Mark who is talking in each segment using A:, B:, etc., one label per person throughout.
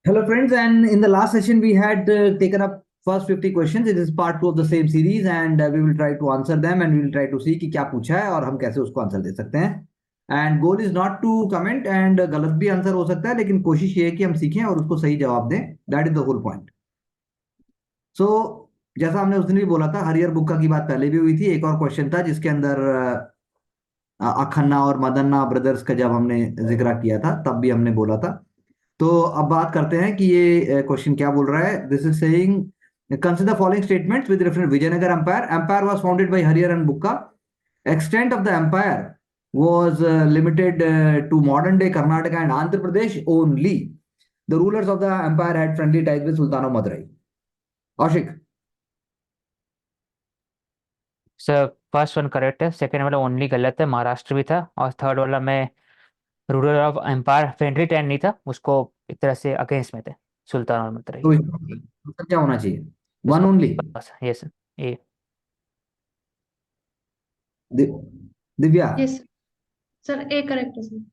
A: Hello, friends. And in the last session, we had taken up first 50 questions. It is part two of the same series, and we will try to answer them, and we will try to see कि क्या पूछा है और हम कैसे उसको answer दे सकते हैं. And goal is not to comment and गलत भी आंसर हो सकता है, लेकिन कोशिश ये है कि हम सीखें और उसको सही जवाब दें. That is the whole point. So जैसा हमने उस दिन भी बोला था, हरियर बुक्का की बात पहले भी हुई थी. एक और क्वेश्चन था जिसके अंदर अखन्ना और मदन्ना ब्रदर्स का जब हमने जिक्र किया था, तब भी हमने बोला था. तो अब बात करते हैं कि ये क्वेश्चन क्या बोल रहा है. This is saying consider following statements with reference Vijayanagar empire. Empire was founded by Harihara and Bukka. Extent of the empire was limited to modern day Karnataka and Andhra Pradesh only. The rulers of the empire had friendly ties with Sultan of Madurai. Ashik.
B: Sir first one correct है, second वाला only गलत है, महाराष्ट्र भी था। और third वाला में ruler of empire friendly टैन नहीं था, उसको एक तरह से अगेंस्ट में थे सुल्तान और मदरई।
A: तो इसका क्या होना चाहिए? वन
B: इसका
A: only.
B: Yes A.
A: Divya.
C: Yes sir, A correct है सर।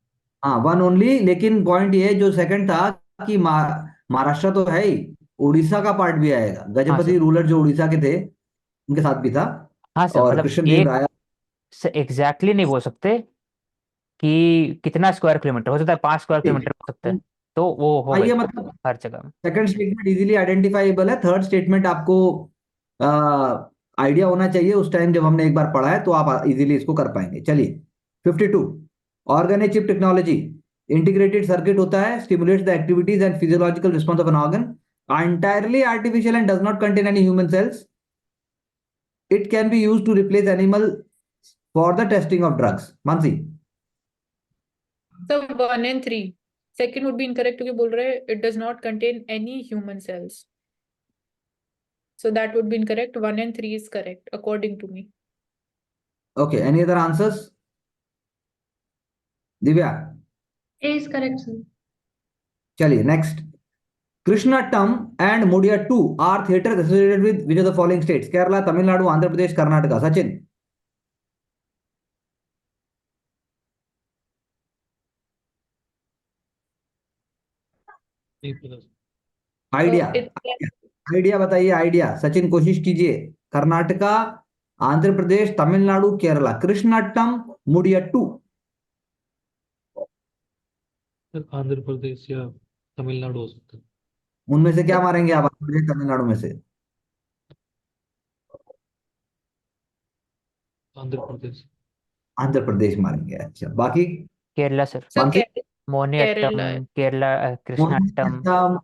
A: हाँ, वन ओनली. लेकिन पॉइंट ये जो सेकंड था कि महाराष्ट्र तो है ही, उड़ीसा का पार्ट भी आएगा.
B: हाँ
A: गजपति
B: सर।
A: रूलर जो उड़ीसा के थे, उनके साथ भी था.
B: हाँ सर,
A: और
B: मतलब
A: कृष्णदेव
B: एक
A: राय.
B: एग्जैक्टली नहीं बोल सकते कि कितना स्क्वायर किलोमीटर हो सकता है, 5 स्क्वायर किलोमीटर हो सकता है, तो वो हो गई
A: आइए, मतलब
B: हर जगह में।
A: सेकंड स्टेटमेंट इजीली आइडेंटिफाइबल है. थर्ड स्टेटमेंट आपको आइडिया होना चाहिए उस टाइम जब हमने एक बार पढ़ा है, तो आप इजीली इसको कर पाएंगे. चलिए. 52. Organ chip technology. Integrated circuit होता है, stimulates the activities and physiological response of an organ. entirely artificial and does not contain any human cells. It can be used to replace animal for the testing of drugs. Mansi.
C: Sir 1 and 3 second would be incorrect क्योंकि बोल रहे हैं it does not contain any human cells, so that would be incorrect. 1 and 3 is correct according to me.
A: Okay, any other answers? Divya.
C: A is correct sir.
A: चलिए next. Krishnattam and Mudiyattu are theatres associated with which of the following states? Kerala, Tamil Nadu, Andhra Pradesh, Karnataka. Sachin. Idea. Idea बताइए. Idea Sachin, कोशिश कीजिए. कर्नाटका, आंध्र प्रदेश, तमिलनाडु, केरला. कृष्णाट्टम, मुडियट्टू.
D: आंध्र प्रदेश या तमिलनाडु हो सकता है।
A: उनमें से क्या मारेंगे आप, आंध्र प्रदेश तमिलनाडु में से?
D: आंध्र प्रदेश।
A: आंध्र प्रदेश मारेंगे. अच्छा, बाकी?
B: केरला सर।
C: सर
A: मानसी.
B: मोहिनीअट्टम,
C: केरला है.
B: केरला, कृष्णाटम।
A: मोहिनीअट्टम.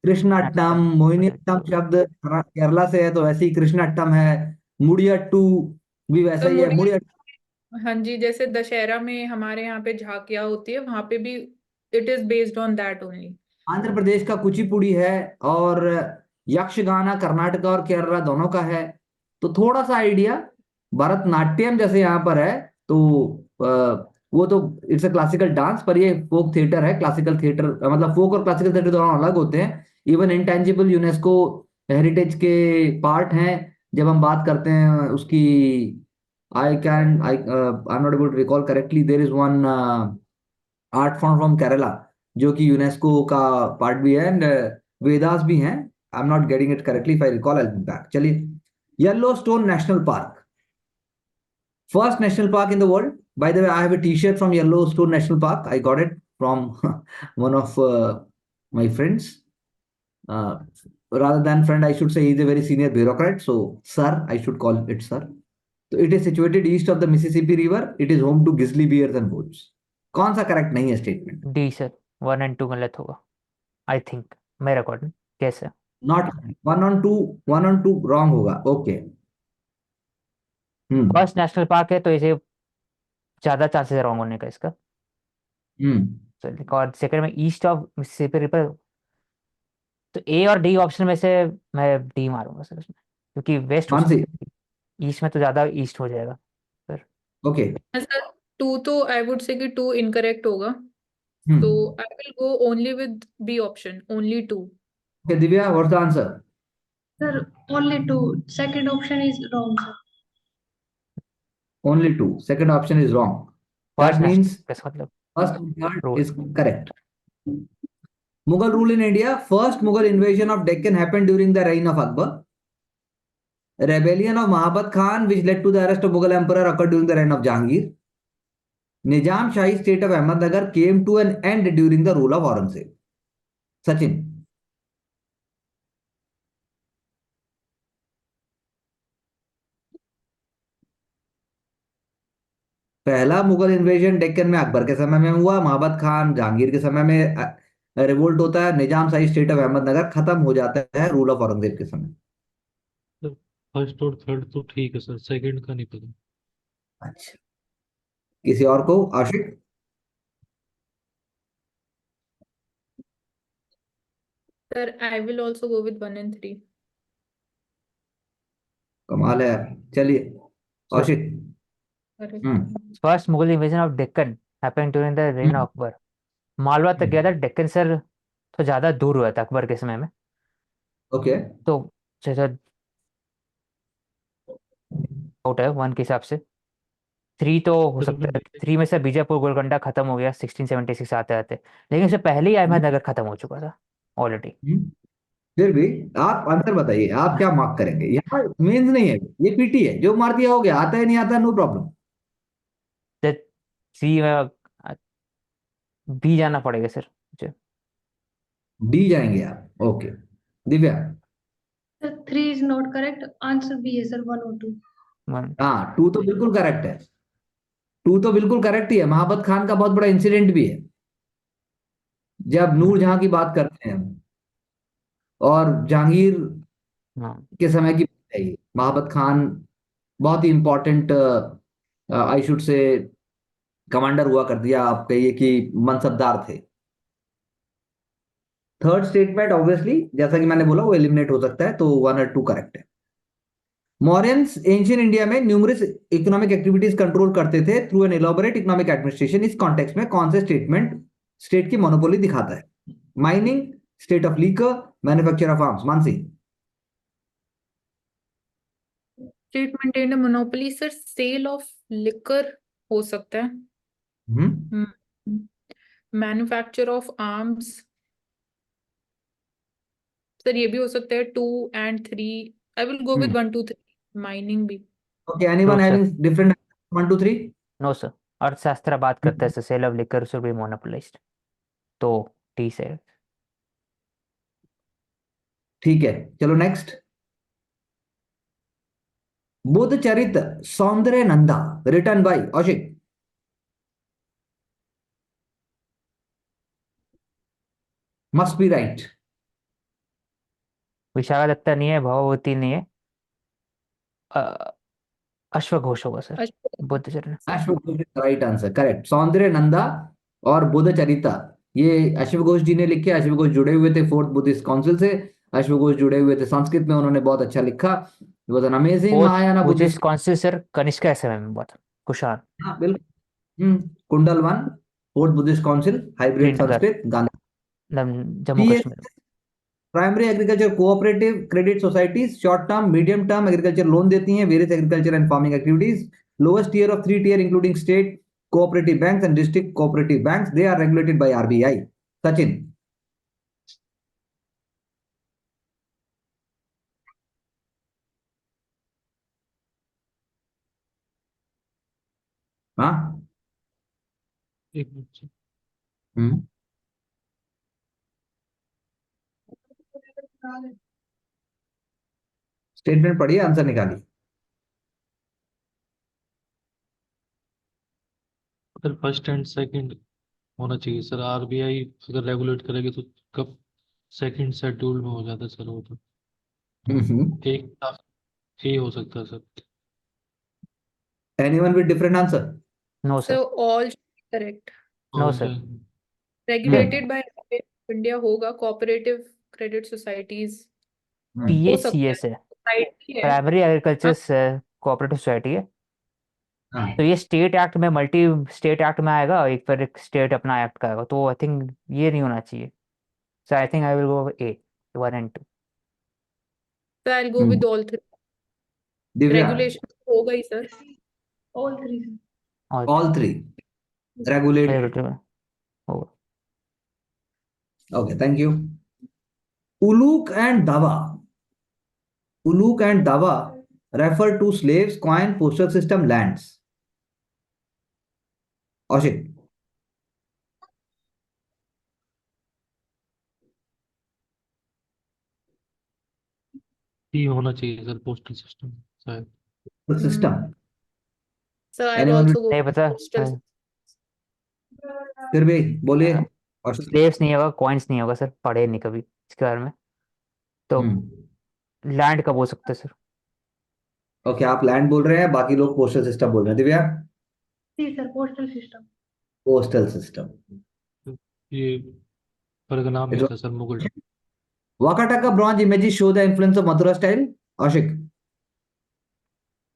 A: कृष्णाट्टम, मोहिनीअट्टम शब्द केरला से है, तो वैसे ही कृष्णाट्टम है. मुडियट्टू भी वैसा
C: तो
A: ही है. मुडियट्टू.
C: हाँ जी, जैसे दशहरा में हमारे यहाँ पे झांकियाँ होती है, वहां पे भी it is based on that only.
A: Andhra Pradesh का कुचिपुड़ी है, और यक्षगाना कर्नाटका और केरला दोनों का है. तो थोड़ा सा आइडिया. भरतनाट्यम जैसे यहाँ पर है, तो वो तो इट्स अ क्लासिकल डांस, पर ये फोक थिएटर है. क्लासिकल थिएटर मतलब फोक और क्लासिकल थिएटर दोनों अलग होते हैं. इवन इंटेंजिबल यूनेस्को हेरिटेज के पार्ट हैं. जब हम बात करते हैं उसकी, I am not able to recall correctly. There is one art form from Kerala जो कि यूनेस्को का पार्ट भी है, एंड वेदास भी हैं. I am not getting it correctly. If I recall I will be back. चलिए. Yellowstone national park. First national park in the world. By the way, I have a T shirt from Yellowstone national park. I got it from one of my friends. Rather than friend, I should say he's a very senior bureaucrat. So, sir, I should call it sir. So, it is situated east of the Mississippi River. It is home to grizzly bears and wolves. कौन सा correct नहीं है statement?
B: D sir, 1 and 2 गलत होगा I think, मेरे according. कैसे?
A: Not. 1 on 2. 1 on 2 wrong होगा. Okay.
B: First national park है तो इसे ज्यादा चांसेस है रॉन्ग होने का इसका।
A: हम्म.
B: और सेकंड में ईस्ट ऑफ मिसिसिपी रिवर, तो ए और डी ऑप्शन में से मैं डी मारूंगा सर उसमें, क्योंकि वेस्ट हो
A: मानसी.
B: सकता है, ईस्ट में तो ज्यादा ईस्ट हो जाएगा सर।
A: ओके.
C: सर 2 तो आई वुड से कि 2 इनकरेक्ट होगा, तो
A: hmm.
C: I will go only with B option, only 2.
A: Okay Divya, what's the answer?
E: Sir, only two. Second option is wrong, sir.
A: Only 2. Second option is wrong.
B: First
A: That
B: national
A: means
B: कैसे मतलब
A: first and third
B: rule?
A: is correct. Mughal rule in India. First Mughal invasion of Deccan happened during the reign of Akbar. Rebellion of Mahabat Khan, which led to the arrest of Mughal emperor, occurred during the reign of Jahangir. Nizam Shahi state of Ahmednagar came to an end during the rule of Aurangzeb. Sachin. पहला Mughal invasion Deccan में अकबर के समय में हुआ, महाबत खान जहांगीर के समय में revolt होता है, निजाम शाही स्टेट ऑफ अहमदनगर खत्म हो जाता है रूल ऑफ औरंगजेब के समय।
D: फर्स्ट और थर्ड तो ठीक है सर, सेकंड का नहीं पता।
A: अच्छा, किसी और को? आशिक?
C: Sir, I will also go with 1 and 3.
A: कमाल है यार, चलिए आशिक।
C: Correct.
B: First Mughal invasion of Deccan happened during the rain of Akbar. Malwa तक गया था, डेक्कन सर तो ज्यादा दूर हुआ था अकबर के समय में,
A: ओके,
B: तो जैसा आउट है 1 के हिसाब से। 3 तो हो
D: सर
B: सकता है, 3 में से बीजापुर गोलकोंडा खत्म हो गया 1676 आते आते, लेकिन उससे पहले ही अहमदनगर खत्म हो चुका था ऑलरेडी।
A: फिर भी आप आंसर बताइए, आप क्या मार्क करेंगे? यहाँ मेंस नहीं है, ये पीटी है, जो मार दिया हो गया, आता है नहीं आता नो प्रॉब्लम।
B: सी में बी जाना पड़ेगा सर मुझे।
A: डी जाएंगे आप? Okay, Divya?
E: Sir, 3 is not correct. Answer B है sir, 1 or 2.
A: हाँ, 2 तो बिल्कुल करेक्ट है, 2 तो बिल्कुल करेक्ट ही है। महाबत खान का बहुत बड़ा इंसिडेंट भी है, जब नूरजहां की बात करते हैं हम, और जहांगीर
B: हाँ
A: के समय की बात है ये। महाबत खान बहुत ही important, I should say commander हुआ कर दिया, आप कहिए कि मनसबदार थे। थर्ड स्टेटमेंट ऑब्वियसली जैसा कि मैंने बोला वो एलिमिनेट हो सकता है, तो 1 और 2 करेक्ट है। मौर्यंस एंशियंट इंडिया में न्यूमरस इकोनॉमिक एक्टिविटीज कंट्रोल करते थे through an elaborate economic administration. इस कॉन्टेक्स्ट में कौन से स्टेटमेंट स्टेट की मोनोपोली दिखाता है? Mining, state of liquor, manufacture of arms. Mansi?
C: State maintained a monopoly, sir. Sale of liquor हो सकता है. Manufacture of arms. सर ये भी हो सकता है 2 and 3. I will go with 1, 2, 3. Mining भी.
A: Okay, anyone
B: No, sir.
A: Having different? 1, 2, 3?
B: No sir, अर्थशास्त्र बात करते हैं sale of liquor should be monopolised, तो टी से।
A: ठीक है, चलो next. Buddhacharita Saundarananda written by औशिक। Must be right.
B: Vishakhadatta नहीं है, भगवती नहीं है, अ, अश्वघोष होगा सर। बुद्ध चरण।
A: अश्वघोष राइट आंसर, करेक्ट। सौंदर्य नंदा और बुद्ध चरिता ये अश्वघोष जी ने लिखे। अश्वघोष जुड़े हुए थे फोर्थ बुद्धिस्ट काउंसिल से, अश्वघोष जुड़े हुए थे संस्कृत में, उन्होंने बहुत अच्छा लिखा। It was an amazing Mahayana
B: Buddhist
A: Buddhist.
B: Council sir Kanishka के समय में बहुत कुशाण।
A: हाँ बिल्कुल। Kundal 1 fourth Buddhist council, hybrid
B: Srinagar,
A: Sanskrit, Gandhi.
B: Jammu Kashmir.
A: Primary agriculture cooperative credit societies short term medium term agriculture loan देती हैं, various agriculture and farming activities. Lowest tier of 3 tier including state cooperative banks and district cooperative banks, they are regulated by RBI. Sachin? हाँ,
D: एक minute sir.
A: Statement पढ़िए, answer निकालिए।
D: Sir first and second होना चाहिए sir, RBI अगर regulate करेगी तो कब सेकंड शेड्यूल में हो जाता है सर वो तो। एक ए हो सकता है sir.
A: Anyone with different answer?
B: No
C: So
B: sir.
C: all should be correct.
B: No
D: और
B: सर।
C: Regulated by India होगा cooperative credit societies. हो सकता
B: पीएचसीएस है,
C: Society है.
B: प्राइमरी एग्रीकल्चर कोऑपरेटिव सोसाइटी है। तो ये स्टेट एक्ट में, मल्टी स्टेट एक्ट में आएगा, एक पर एक स्टेट अपना एक्ट का आएगा, तो आई थिंक ये नहीं होना चाहिए। So I think I will go A 1 and 2।
C: So I'll go with all 3.
A: Divya?
C: Regulation होगा ही sir.
E: All 3 sir.
A: All 3 regulate।
B: होगा।
A: Okay, thank you. Uluk and Dawa. Uluk and Dawa refer to slaves, coin, postal system, lands. Ashik.
D: सी होना चाहिए sir, postal system शायद।
A: System.
C: Sir, I'll
A: Anyone
C: also go
B: नहीं
C: for
B: पता
C: postal.
A: फिर भी बोलिए। Ashik.
B: Slaves नहीं होगा, कॉइन्स नहीं होगा सर, पढ़े नहीं कभी इसके बारे में, तो लैंड कब हो सकता है सर?
A: ओके, आप लैंड बोल रहे हैं, बाकी लोग पोस्टल सिस्टम बोल रहे हैं। Divya?
E: C sir, postal system.
A: Postal system.
D: ये परगना में था sir, Mughal.
A: Wakataka bronze images show the influence of Mathura style. Ashik.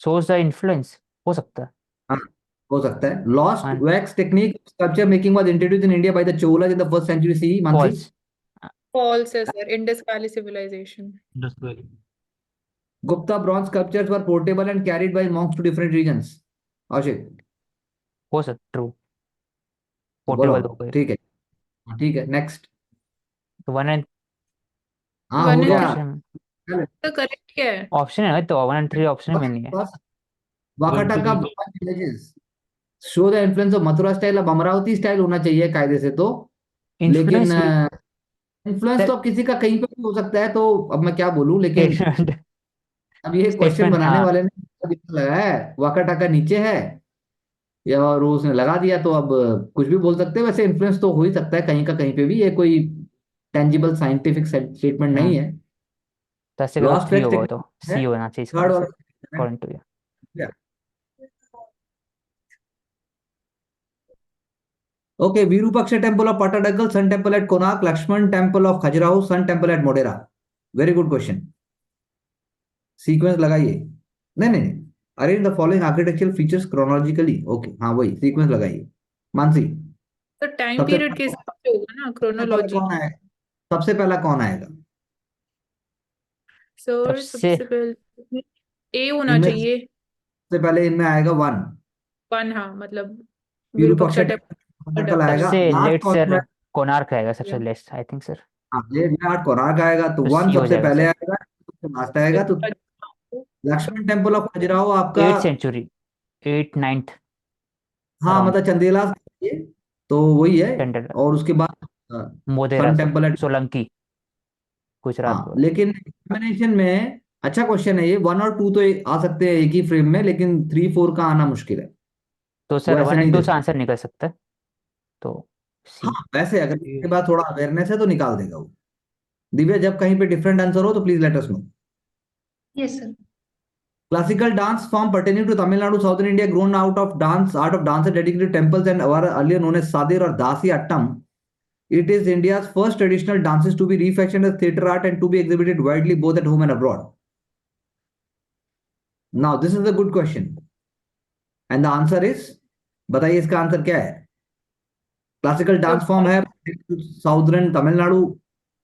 B: Source the influence हो सकता है।
A: हाँ, हो सकता है। Lost
B: हाँ।
A: wax technique sculpture making was introduced in India by the Cholas in the 1st century CE. Mansi?
B: False.
C: False है sir. Indus Valley civilization.
D: Indus valley.
A: Gupta bronze sculptures were portable and carried by monks to different regions. Ashik.
B: हो सकता, true,
A: तो बोलो।
B: Portable हो गए।
A: ठीक है, ठीक है, नेक्स्ट।
B: तो वन एंड
A: हाँ,
C: One
A: हो
C: and
A: गया।
B: ऑप्शन,
C: तो correct क्या है?
B: ऑप्शन है तो 1 and 3 ऑप्शन में नहीं है।
A: बस Vakataka bronze images show the influence of Mathura style। अब अमरावती स्टाइल होना चाहिए कायदे से तो, लेकिन
B: इन्फ्लुएंस
A: इन्फ्लुएंस तो अब किसी का कहीं पे भी हो सकता है, तो अब मैं क्या बोलूं, लेकिन अब ये क्वेश्चन
B: स्टेटमेंट,
A: बनाने
B: हाँ
A: वाले ने लगाया है वाकाटाका नीचे है, या और वो उसने लगा दिया, तो अब कुछ भी बोल सकते हैं। वैसे इन्फ्लुएंस तो हो ही सकता है कहीं का कहीं पे भी, ये कोई टेंजिबल साइंटिफिक स्टेटमेंट नहीं है।
B: तो ऐसे अगर
A: लॉस्ट
B: 3
A: वैक्स
B: होगा तो
A: है
B: सी होना चाहिए इसका
A: थर्ड
B: आंसर
A: वाला।
B: According to you.
A: Okay, Virupaksha temple of Patadakkal, Sun temple at Konark, Lakshman temple of Khajuraho, Sun temple at Modera. Very good question. Sequence लगाइए। नहीं नहीं नहीं, arrange the following architectural features chronologically. Okay, हाँ वही sequence लगाइए। मानसी,
C: तो time
A: सबसे
C: period के
A: पहला
C: हिसाब से होगा ना, क्रोनोलॉजी।
A: कौन आएगा? सबसे पहला कौन आएगा?
C: सर
B: सबसे
C: सबसे पहले ए होना
A: इनमें
C: चाहिए।
A: सबसे पहले इनमें आएगा 1
C: वन, हाँ मतलब
A: विरूपाक्षा
C: विरूपाक्षा
A: टेम्पल
C: टेम्पल
A: आएगा।
B: सबसे
A: लास्ट
B: लेट
A: कौन सा
B: सर
A: है?
B: कोणार्क आएगा, सबसे लेट आई थिंक सर।
A: हाँ, ये विराट कोणार्क आएगा, तो
B: तो
A: 1
B: सी हो
A: सबसे
B: जाएगा
A: पहले
B: सर।
A: आएगा, सबसे लास्ट आएगा। तो लक्ष्मण टेम्पल ऑफ खजुराहो आपका,
B: 8th सेंचुरी, 8th 9th
A: हाँ
B: अराउंड
A: मतलब चंदेला से, तो वही है।
B: टेंडर,
A: और उसके बाद
B: Modhera
A: sun
B: sir,
A: temple at,
B: Solanki, Gujarat
A: हाँ।
B: बोर्ड।
A: लेकिन एग्जामिनेशन में अच्छा क्वेश्चन है ये, 1 और 2 तो आ सकते हैं एक ही फ्रेम में, लेकिन 3 4 का आना मुश्किल है।
B: तो
A: वो
B: सर
A: ऐसे
B: 1
A: नहीं
B: and 2
A: दे
B: से
A: सकते।
B: आंसर निकल सकता है, तो
A: हाँ,
B: सी।
A: वैसे अगर इसके बाद थोड़ा अवेयरनेस है तो निकाल देगा वो। दिव्या, जब कहीं पे डिफरेंट आंसर हो तो please let us know.
E: Yes sir.
A: Classical dance form pertaining to Tamil Nadu, Southern India, grown out of dance, art of dance dedicated to temples and were earlier known as Sadir or Dasi Attam. It is India's first traditional dances to be refashioned as theatre art and to be exhibited widely both at home and abroad. Now, this is a good question. And the answer is, बताइए इसका answer क्या है? Classical dance form है southern Tamil Nadu,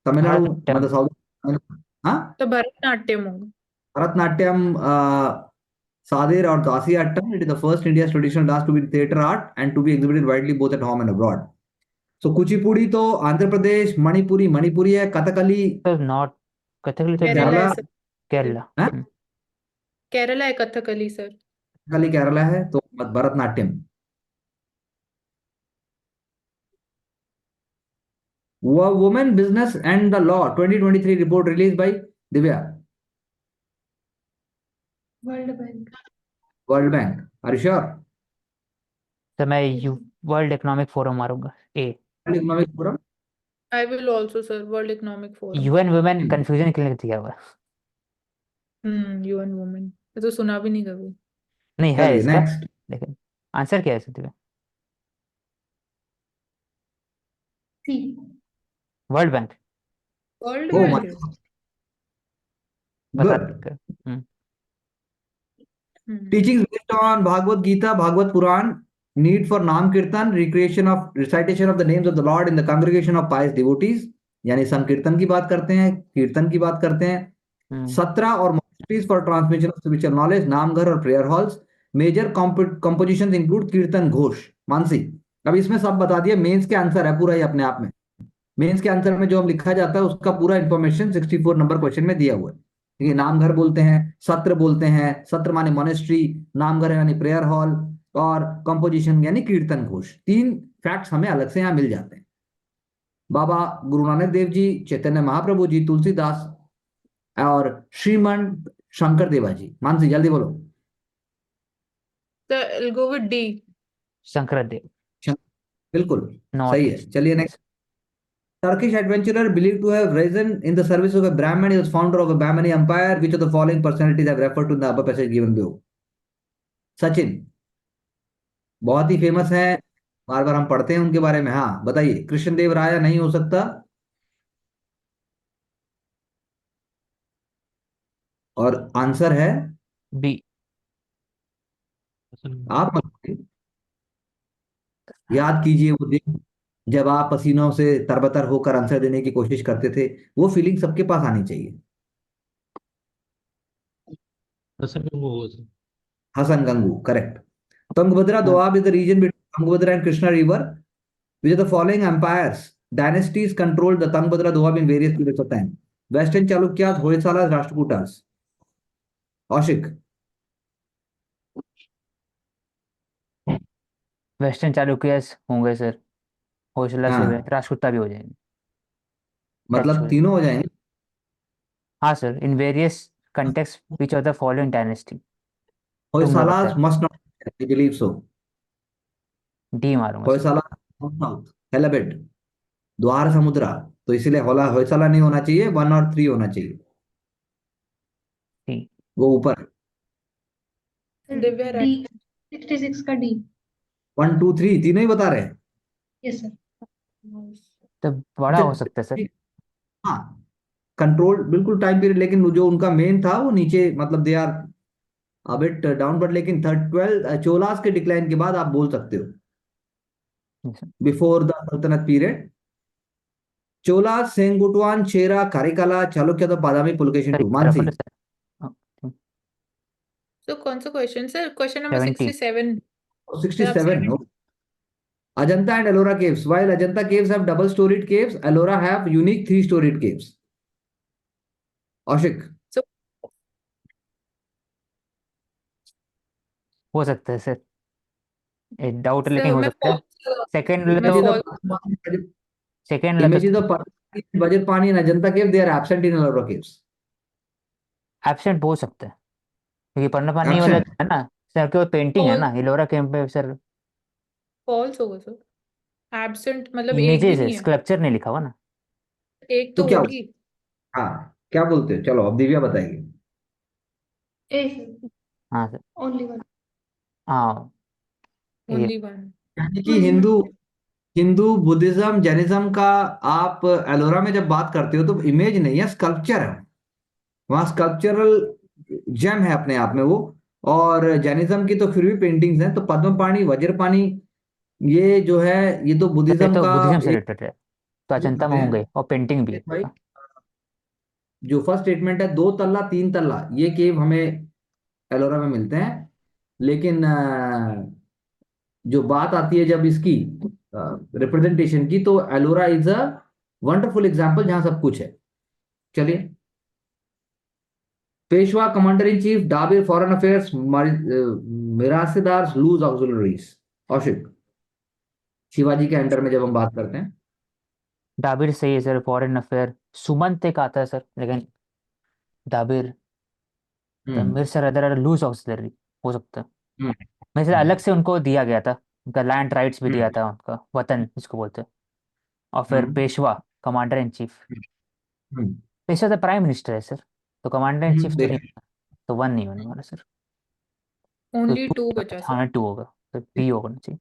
A: Tamil Nadu
B: Bharatanatyam,
A: मतलब southern, हाँ,
C: तो भरतनाट्यम होगा।
A: Bharatanatyam, Sadir or Dasiattam. It is the first India's traditional dance to be theatre art and to be exhibited widely both at home and abroad. So Kuchipudi तो आंध्र प्रदेश, मणिपुरी है, कथकली
B: तो नॉट, कथकली तो
C: केरला
A: केरला
C: है सर।
B: केरला।
A: है,
C: केरला है कथकली सर।
A: कथकली केरला है, तो Bharatanatyam. Women business and the law 2023 report release by Divya,
E: world bank.
A: World bank. Are you sure?
B: तो मैं यू वर्ल्ड इकोनॉमिक फोरम मारूंगा ए।
A: World economic forum.
C: I will also sir, world economic forum.
B: UN women confusion के लिए दिया हुआ है।
C: UN women, तो सुना भी नहीं कभी।
B: नहीं है
A: चलिए
B: इसका,
A: नेक्स्ट।
B: लेकिन आंसर क्या है इसमें?
E: सी।
B: World bank.
C: वर्ल्ड
A: ओ
C: बैंक
A: माय
C: है।
B: बता
A: गुड।
B: दीजिए।
A: Teachings based on Bhagavad Gita, Bhagavad Puran, need for Nam Kirtan, recitation of the names of the Lord in the congregation of pious devotees, यानी संकीर्तन की बात करते हैं, कीर्तन की बात करते हैं। 17 और monasteries for transmission of spiritual knowledge, namghar और prayer halls. Major compositions include कीर्तन घोष। मानसी, अब इसमें सब बता दिया, मेंस के आंसर है पूरा ही अपने आप में। मेंस के आंसर में जो हम लिखा जाता है उसका पूरा इंफॉर्मेशन 64 नंबर क्वेश्चन में दिया हुआ है। ठीक है, नामघर बोलते हैं, सत्र बोलते हैं, सत्र माने मोनेस्ट्री, नामघर यानी प्रेयर हॉल, और कंपोजिशन यानी कीर्तन घोष। 3 फैक्ट्स हमें अलग से यहाँ मिल जाते हैं। बाबा गुरु नानक देव जी, चैतन्य महाप्रभु जी, तुलसीदास और श्रीमन शंकर देवा जी। मानसी जल्दी बोलो।
C: So I'll go with D.
B: Shankardev
A: बिल्कुल
B: नॉर्थ
A: सही है।
B: ईस्ट।
A: चलिए next. Turkish adventurer believed to have risen in the service of a Brahmin. He was founder of a Brahmani empire. Which of the following personalities have referred to in the upper passage given below? Sachin बहुत ही famous है, बार बार हम पढ़ते हैं उनके बारे में। हाँ बताइए। कृष्णदेव राय नहीं हो सकता, और आंसर है
B: बी।
A: आप मत बोलिए। याद कीजिए वो दिन जब आप पसीनों से तरबतर होकर आंसर देने की कोशिश करते थे। वो फीलिंग सबके पास आनी चाहिए।
D: हसन गंगू होगा sir.
A: Hasan Gangu correct. Tungabhadra Doab is the region between Tungabhadra and Krishna River. Which of the following empires, dynasties controlled the Tungabhadra Doab in various periods of time? Western Chalukyas, Hoysalas, Rashtrakutas. Ashik.
B: Western Chalukyas होंगे sir, Hoysala से
A: हाँ
B: राजपूता भी हो जाएंगे।
A: मतलब
B: Actually.
A: तीनों हो जाएंगे।
B: हाँ sir, in various context which of the following dynasty.
A: Hoysalas
B: Tungabhadra.
A: must not, I believe so.
B: D मारूंगा सर।
A: Hoysala साउथ, हेलाबेड, द्वार समुद्रा। तो इसीलिए होला होयसाला नहीं होना चाहिए, 1 और 3 होना चाहिए।
B: डी।
A: वो ऊपर
C: Divya
E: D,
C: right.
E: 66 का D।
A: 1 2 3 तीनों ही बता रहे हैं।
E: Yes sir.
B: तो बड़ा हो सकता है सर।
A: हाँ कंट्रोल बिल्कुल टाइम पीरियड, लेकिन जो उनका मेन था वो नीचे, मतलब they are a bit downward. लेकिन 12 चोलास के डिक्लाइन के बाद आप बोल सकते हो, before the sultanate period. Chola, Senguttuvan, Chera, Karikala, Chalukya, the Badami, Pulakeshin two. Mansi
C: So कौन सा question sir? Question number
B: 70।
C: 67.
A: 67। Ajanta and Ellora caves. While Ajanta caves have double storied caves, Ellora have unique 3 storied caves. Ashik.
C: So
B: हो सकता है सर, एक डाउट लेकिन
C: sir
B: हो
C: मैं
B: सकता है।
C: false
B: सेकेंड
C: मैं
A: Images
C: false.
A: of
B: second
A: images of Vajrapani in Ajanta cave, they are absent in Ellora caves.
B: Absent हो सकता है, क्योंकि पन्नापानी वाला
A: Absent.
B: है ना सर, के पेंटिंग है
C: False.
B: ना इलोरा कैंप पे सर।
C: False होगा सर। Absent मतलब एक भी
B: इमेजेस है,
C: नहीं है।
B: स्कल्पचर नहीं लिखा हुआ ना।
C: एक
A: तो
C: तो
A: क्या
C: होगी।
A: हाँ क्या बोलते हो? चलो अब दिव्या बताएगी।
E: ए
B: हाँ सर।
E: Only one.
B: हाँ ये
C: Only one.
A: यानी कि
E: only one.
A: Hindu Hindu Buddhism Jainism का आप एलोरा में जब बात करते हो तो इमेज नहीं है, स्कल्पचर है। वहां स्कल्पचरल जेम है अपने आप में वो। और जैनिज्म की तो फिर भी पेंटिंग्स हैं। तो पद्मपाणि, वज्रपाणि, ये जो है ये तो
B: तो ये
A: बुद्धिज्म
B: तो
A: का
B: बुद्धिज्म से
A: एक
B: रिलेटेड है, तो अजंता में
A: है।
B: होंगे और पेंटिंग भी
A: भाई
B: है।
A: जो फर्स्ट स्टेटमेंट है 2 तल्ला 3 तल्ला, ये केव हमें एलोरा में मिलते हैं। लेकिन जो बात आती है जब इसकी रिप्रेजेंटेशन की, तो Ellora is a wonderful example जहां सब कुछ है। चलिए। Peshwa commander in chief, Dabir foreign affairs, Mirasdar loose auxiliaries. Kaushik Shivaji के अंडर में जब हम बात करते हैं।
B: डाबिर सही है सर, फॉरेन अफेयर। सुमंत एक आता है सर, लेकिन डाबिर मेरे सर अदर लूज ऑक्सिलरी हो सकता है।
A: हम्म,
B: मेरे से अलग
A: हम्म,
B: से उनको दिया गया था, उनका लैंड राइट्स भी दिया
A: हम्म,
B: था, उनका वतन जिसको बोलते हैं। और फिर
A: हम्म,
B: पेशवा कमांडर इन चीफ।
A: हम्म,
B: पेशवा तो प्राइम मिनिस्टर है सर, तो कमांडर इन चीफ तो नहीं,
A: देखिए।
B: तो वन नहीं होने वाला सर। तो
C: Only two बचा सर।
B: हाँ 2 होगा, तो बी होगा ना चाहिए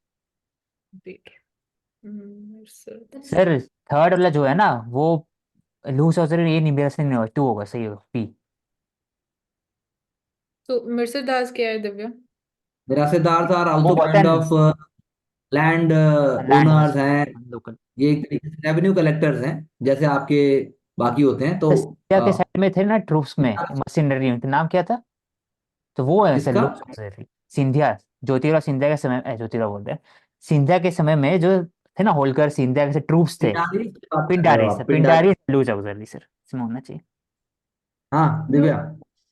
C: Wait. Sir.
B: सर। थर्ड वाला जो है ना वो लूज ऑक्सिलरी, ये नहीं, मेरा से नहीं होगा, 2 होगा, सही होगा बी।
C: So मिर्सदास क्या है दिव्या?
A: मिरासेदार आर
B: वो
A: आल्सो काइंड
B: वतन
A: of land
B: land
A: owners
B: owners
A: हैं।
B: लोकल।
A: ये एक तरीके से रेवेन्यू कलेक्टर्स हैं, जैसे आपके बाकी होते हैं। तो
B: सिंधिया के साइड में थे ना ट्रूप्स में,
A: किसका
B: मशीनरी, उनका नाम क्या था? तो वो है sir loose auxiliary. Scindia, Jyotirao Scindia के समय, ज्योतिराव बोलते हैं, सिंधिया के समय में जो थे ना, होलकर सिंधिया के ट्रूप्स थे।
A: पिंडारी की बात कर रहे हो
B: पिंडारी
A: आप,
B: sir,
A: Pindari.
B: Pindari loose auxiliary sir, इसमें होना चाहिए।
A: हाँ
E: जो
A: दिव्या।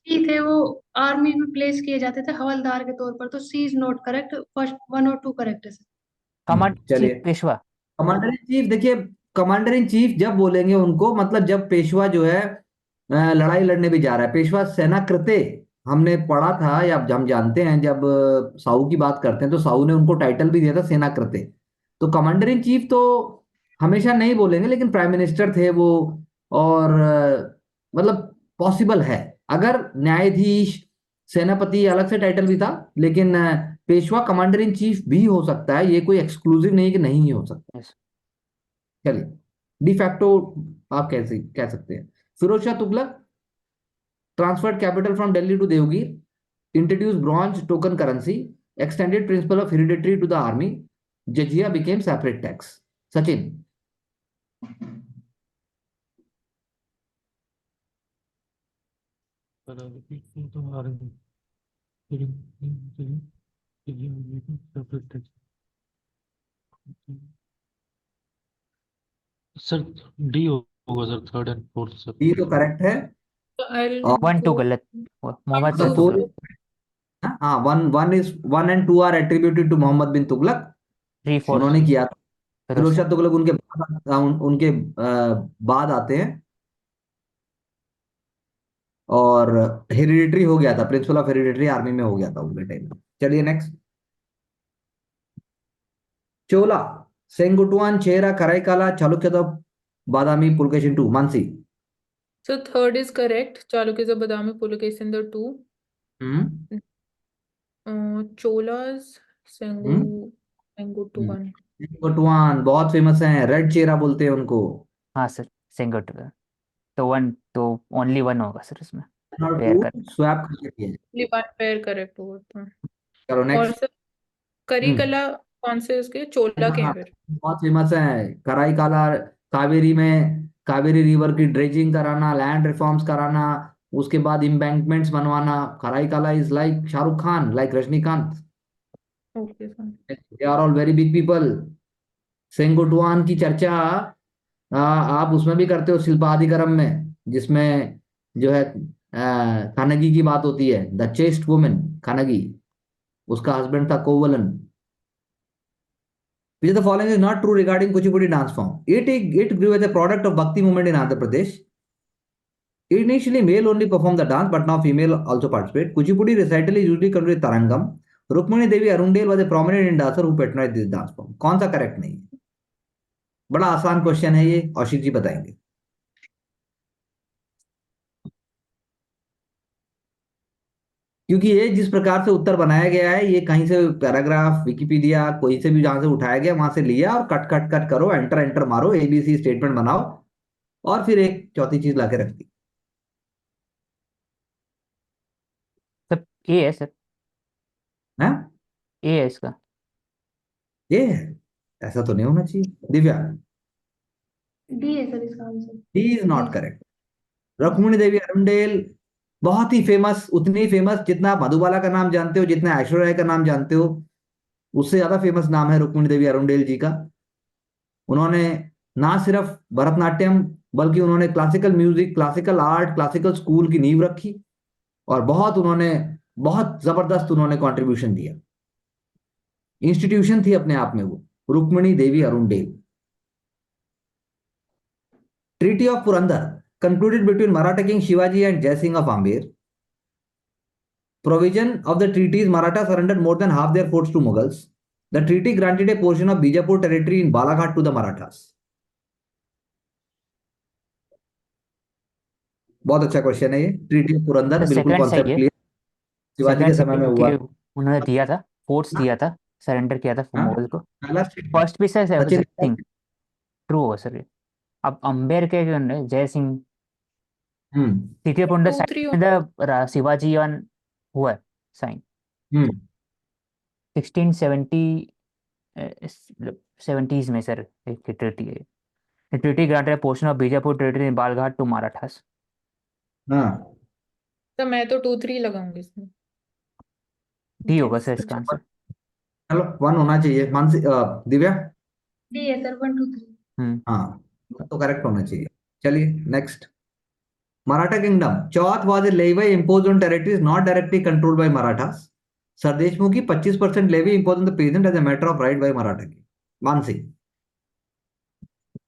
E: सी थे वो आर्मी में प्लेस किए जाते थे हवलदार के तौर पर, तो सी इज नॉट करेक्ट, फर्स्ट 1 और 2 करेक्ट है सर।
B: कमांड चीफ
A: चलिए,
B: पेशवा।
A: कमांडर इन चीफ, देखिए कमांडर इन चीफ जब बोलेंगे उनको, मतलब जब पेशवा जो है लड़ाई लड़ने भी जा रहा है, पेशवा सेना कृत्य हमने पढ़ा था, या हम जानते हैं जब साहू की बात करते हैं तो साहू ने उनको टाइटल भी दिया था सेना कृत्य। तो कमांडर इन चीफ तो हमेशा नहीं बोलेंगे, लेकिन प्राइम मिनिस्टर थे वो। और मतलब पॉसिबल है, अगर न्यायाधीश, सेनापति अलग से टाइटल भी था, लेकिन पेशवा कमांडर इन चीफ भी हो सकता है, ये कोई एक्सक्लूसिव नहीं है कि नहीं हो सकता।
B: Yes.
A: चलिए, डिफैक्टो आप कैसे कह सकते हैं। Firoz Shah Tughlaq transferred capital from Delhi to Devagiri, introduce bronze token currency, extended principle of hereditary to the army, jizya became separate tax. Sachin.
D: Sir D होगा sir, third and fourth sir.
A: ये तो करेक्ट है।
C: So I'll
A: और
B: 1 2
C: go
B: गलत हुआ, मोहम्मद
C: 1,
B: बिन
A: तो
C: 2,
A: फोर,
B: तुगलक।
A: हाँ, one one is, 1 and 2 are attributed to Mohammad bin Tughlaq,
B: 3 4
A: उन्होंने किया था।
B: फिरोज
A: फिरोज
B: शाह।
A: शाह तुगलक उनके उनके बाद आते हैं। और हेरिडिटरी हो गया था, प्रिंसिपल ऑफ हेरिडिटरी आर्मी में हो गया था उनके टाइम में। चलिए next. Chola, Senguttuvan, Chera, Karikala, Chalukya, Badami, Pulakeshin two, Mansi.
C: So third is correct. Chalukya, Badami, Pulakeshin, the 2.
A: Hmm
C: Cholas,
A: hmm
C: Sengu to 1.
A: Senguttuvan बहुत फेमस हैं, रेड चेरा बोलते हैं उनको।
B: हाँ सर, सेंगोट। तो 1 तो ओनली 1 होगा सर इसमें,
A: और
B: पेयर
A: 2
B: कर।
A: स्वैप कर दिए।
C: Only one pair correct हुआ था।
A: चलो
C: और
A: नेक्स्ट।
C: सर करिकला कौन से उसके चोला के हैं फिर?
A: बहुत फेमस है कराईकाला। कावेरी में, कावेरी रिवर की ड्रेजिंग कराना, लैंड रिफॉर्म्स कराना, उसके बाद इम्बैंकमेंट्स बनवाना। Karikala is like Shahrukh Khan, like Rajinikanth.
C: Okay sir.
A: They are all very big people. Senguttuvan की चर्चा आप उसमें भी करते हो, शिल्पाधिकरम में, जिसमें जो है खानगी की बात होती है, द चेस्ट वुमेन खानगी, उसका हस्बैंड था कोवलन। Which of the following is not true regarding Kuchipudi dance form? It grew as a product of Bhakti movement in Andhra Pradesh. Initially, male only performed the dance, but now female also participate. Kuchipudi recital is usually considered Tarangam. Rukmini Devi Arundel was a prominent Indian dancer who patronized this dance form. कौन सा correct नहीं है? बड़ा आसान question है ये, औशिक जी बताएंगे। क्योंकि ये जिस प्रकार से उत्तर बनाया गया है, ये कहीं से पैराग्राफ, विकिपीडिया, कोई से भी जहां से उठाया गया वहां से लिया, और कट कट कट करो, एंटर एंटर मारो, एबीसी स्टेटमेंट बनाओ, और फिर एक चौथी चीज लाके रख दी।
B: सर ए है सर,
A: है
B: ए है इसका।
A: ये है, ऐसा तो नहीं होना चाहिए। दिव्या।
E: डी है सर इसका answer.
A: D is not correct. Rukmini Devi Arundale बहुत ही फेमस, उतनी ही फेमस जितना आप मधुबाला का नाम जानते हो, जितना ऐश्वर्या राय का नाम जानते हो, उससे ज्यादा फेमस नाम है रुक्मिणी देवी अरुंडेल जी का। उन्होंने ना सिर्फ भरतनाट्यम, बल्कि उन्होंने classical music, classical art, classical school की नींव रखी, और बहुत उन्होंने, बहुत जबरदस्त उन्होंने कंट्रीब्यूशन दिया। इंस्टीट्यूशन थी अपने आप में वो, Rukmini Devi Arundale. Treaty of Purandar concluded between Maratha king Shivaji and Jai Singh of Amber. Provision of the treaties, Maratha surrendered more than half their forts to Mughals. The treaty granted a portion of Bijapur territory in Balaghat to the Marathas. बहुत अच्छा question है ये। Treaty of Purandar, बिल्कुल
B: second सही
A: concept
B: है,
A: clear, Shivaji के
B: second
A: समय
B: सही
A: में
B: है
A: हुआ।
B: कि उन्होंने दिया था, फोर्स दिया था, सरेंडर किया था
A: हाँ,
B: मुगल को।
A: पहला स्टेटमेंट।
B: फर्स्ट भी सर
A: सचिन।
B: जय सिंह ट्रू होगा सर ये। अब अंबेर के जय सिंह तृतीय पुंड
C: 2, 3
B: साइन शिवाजी वन हुआ है साइन
A: हम्म
B: 1670 70s में सर। एक ट्रीटी है, treaty granted portion of Bijapur territory in Balaghat to Marathas.
A: हाँ
C: तो मैं तो 2, 3 लगाऊंगी इसमें।
B: डी होगा
C: Yes,
B: सर इसका आंसर।
A: चलो 1 होना चाहिए। मानसी, दिव्या।
E: डी है सर, 1 2 3।
A: हाँ, तो करेक्ट होना चाहिए। चलिए next. Maratha Kingdom. Chauth was a levy imposed on territories not directly controlled by Marathas. Sir Deshmukh की 25% levy imposed on the peasant as a matter of right by Maratha की। Mansi.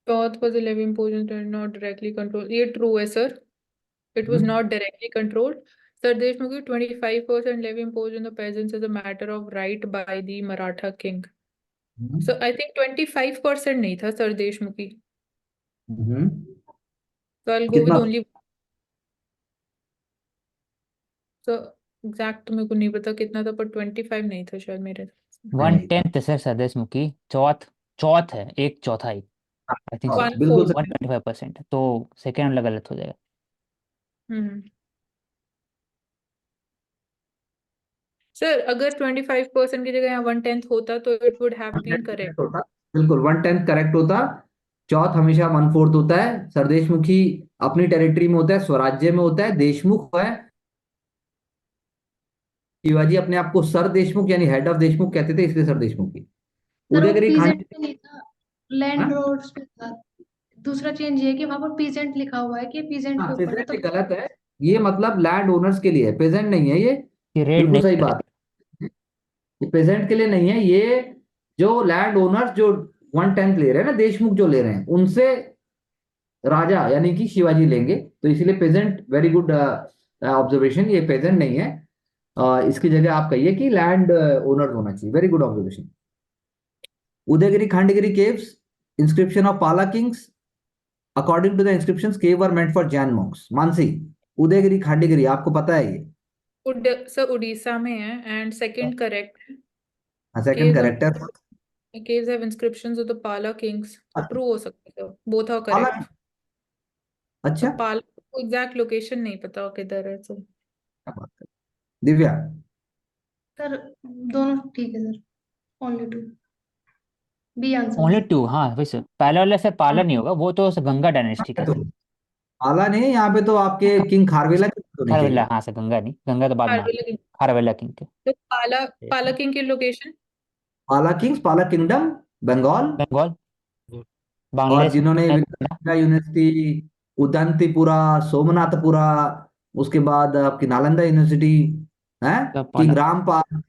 C: Chauth was a levy imposed and not directly controlled. ये true है sir. It was not directly controlled. Sir Deshmukh की 25% levy imposed on the peasants as a matter of right by the Maratha king. So I think 25% नहीं था Sir Deshmukh की. So I'll go with
A: कितना?
C: only. So exact मेरे को नहीं पता कितना था, पर 25 नहीं था शायद मेरे।
B: 1/10 सर सरदेशमुख की। चौथ है, एक चौथाई। आई थिंक
A: हाँ, बिल्कुल सही।
B: 125%, तो सेकेंड वाला गलत हो जाएगा।
C: सर अगर 25% की जगह यहाँ 1/10 होता तो it would have been correct.
A: होता, बिल्कुल 1/10 करेक्ट होता। चौथ हमेशा 1/4 होता है। सरदेशमुखी अपनी टेरिटरी में होता है, स्वराज्य में होता है। देशमुख है, शिवाजी अपने आप को सर देशमुख यानी हेड ऑफ देशमुख कहते थे, इसलिए सर देशमुखी।
E: सर वो
A: उदयगिरी
E: पीजेंट
A: खान।
E: पे नहीं था, लैंड रोड्स पे था। दूसरा चेंज ये है कि वहां पर पीजेंट लिखा हुआ है कि पीजेंट के ऊपर है,
A: पेजेंट
E: तो
A: गलत है। ये मतलब लैंड ओनर्स के लिए है, पेजेंट नहीं है ये।
B: ये रेड
A: बिल्कुल
B: नहीं
A: सही
B: कर
A: बात है। ये पेजेंट के लिए नहीं है। ये जो लैंड ओनर्स जो 1/10 ले रहे हैं ना, देशमुख जो ले रहे हैं, उनसे राजा यानी कि शिवाजी लेंगे, तो इसीलिए पेजेंट। वेरी गुड ऑब्जर्वेशन, ये पेजेंट नहीं है। इसकी जगह आप कहिए कि लैंड ओनर होना चाहिए। Very good observation. Udayagiri Khandagiri caves, inscription of Pala kings. According to the inscriptions cave were meant for Jain monks. Mansi, Udayagiri Khandagiri आपको पता है ये?
C: सर उड़ीसा में है एंड सेकंड करेक्ट है।
A: सेकंड
C: Caves
A: करेक्ट है।
C: caves have inscriptions of the Pala kings. तो ट्रू हो सकता है, both are
A: पाला,
C: correct.
A: अच्छा,
C: तो पाला को एग्जैक्ट लोकेशन नहीं पता किधर है तो।
A: क्या बात है। दिव्या,
E: सर दोनों ठीक है sir, only 2 B answer.
B: Only 2। हाँ वैसे पहले वाले से पाला नहीं होगा, वो तो गंगा डायनेस्टी का
A: तो
B: सर।
A: पाला नहीं, यहाँ पे तो आपके किंग खारवेला की बात होनी
B: खारवेला,
A: चाहिए।
B: हाँ सर, गंगा नहीं, गंगा तो बाद में
C: खारवेला king।
B: खारवेला किंग के।
C: तो पाला किंग की लोकेशन
A: पाला किंग्स, पाला किंगडम, बंगाल।
B: बंगाल,
A: और
B: बांग्लादेश
A: जिन्होंने
B: में।
A: विक्टोरिया यूनिवर्सिटी, उदंतीपुरा, सोमनाथपुरा, उसके बाद आपकी नालंदा यूनिवर्सिटी है,
B: तो
A: किंग
B: पाला
A: रामपाल,